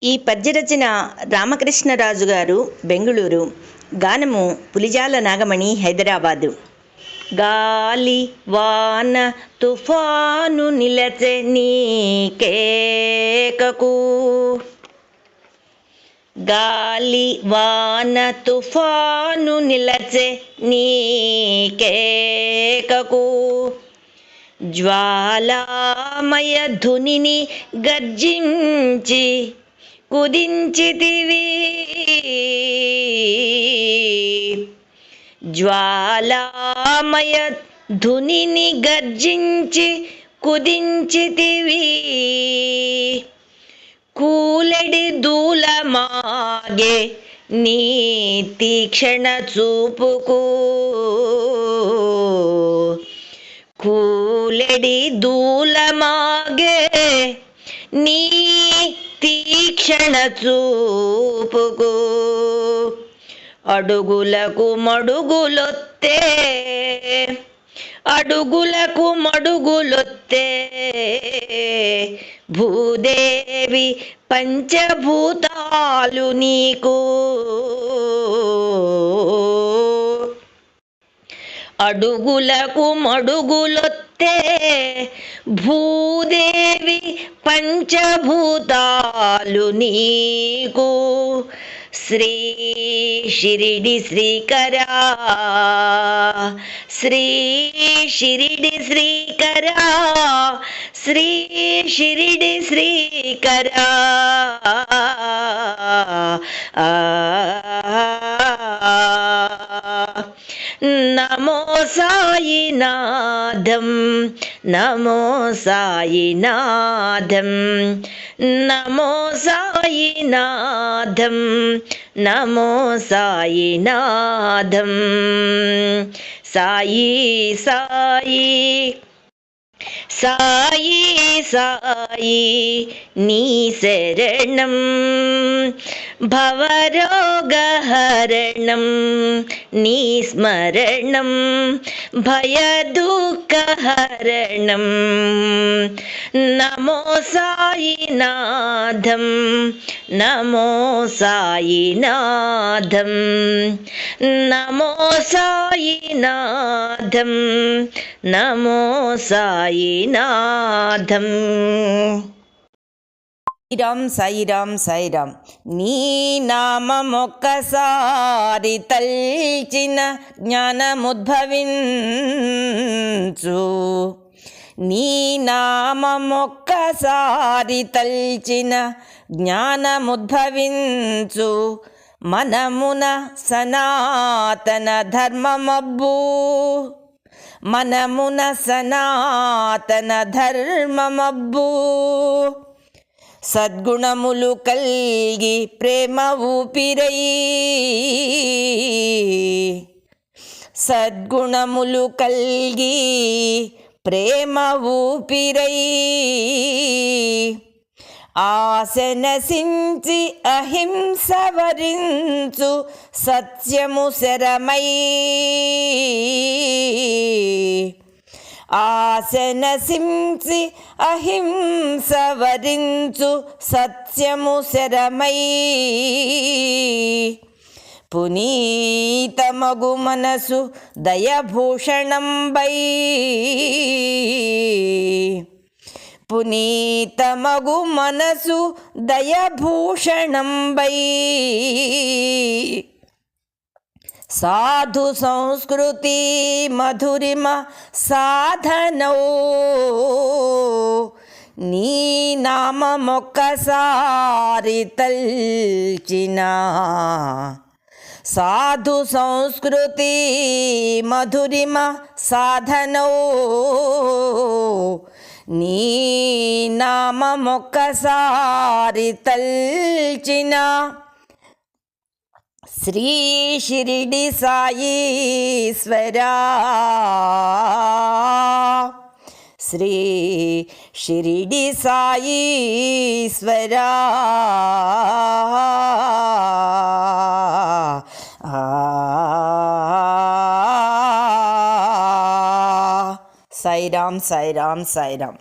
ఈ పద్యరచన రామకృష్ణరాజు గారు, బెంగుళూరు. గానము పులిజాల నాగమణి, హైదరాబాదు. గాలి వాన తుఫాను నిలచె నీ కేకకు, గాలి వాన తుఫాను నిలచె నీ కేకకు, జ్వాలామయ ధునిని గర్జించి కుదించితివి, జ్వాలామయ ధునిని గర్జించి కుదించితివి, కూలెడి దూలమాగే నీ తీక్షణ చూపుకు, కూలెడి దూలమాగే నీ తీక్షణ చూపుకు, అడుగులకు మడుగులొత్తే, అడుగులకు మడుగులొత్తే భూదేవి పంచభూతాలు నీకు, అడుగులకు మడుగులొత్తే భూదేవి పంచభూతాలు నీకు, శ్రీ షిరిడి శ్రీకరా, శ్రీ షిరిడి శ్రీకరా, శ్రీ షిరిడి శ్రీకరా, నమో సాయినాథం, నమో సాయినాథం, నమో సాయినాథం, నమో సాయినాథం, సాయి సాయి సాయి సాయి నీ శరణం, భవరోగహరణం నీ స్మరణం, భయదుఃఖహరణం, నమో సాయినాథం, నమో సాయినాథం, నమో సాయినాథం, నమో సాయినాథం. సాయిరామ్ సాయిరామ్ సాయిరామ్. నీ నామమొక్కసారి తల్చిన జ్ఞానముద్భవించు, నీ నామమొక్కసారి తల్చిన జ్ఞానముద్భవించు, మనమున సనాతన ధర్మమబ్బు, మనమున సనాతన ధర్మమబ్బు, సద్గుణములు కల్గి ప్రేమ ఊపిరై, సద్గుణములు కల్గి ప్రేమ ఊపిరై, ఆశ నశించి అహింస వరించు సత్యము శరమై, ఆశ నశించి అహింస వరించు సత్యము శరమై, పునీతమగు మనసు దయభూషణంబై, పునీతమగు మనసు దయభూషణంబై, సాధు సంస్కృతి మధురిమ సాధనో, నీ నామమొక్కసారి తల్చిన, సాధు సంస్కృతి మధురిమ సాధనో, నీ నామమొక్కసారి తల్చిన, శ్రీ షిరిడి సాయీశ్వరా, శ్రీ షిరిడి సాయీశ్వరా, సాయిరామ్ సాయిరామ్ సాయిరామ్.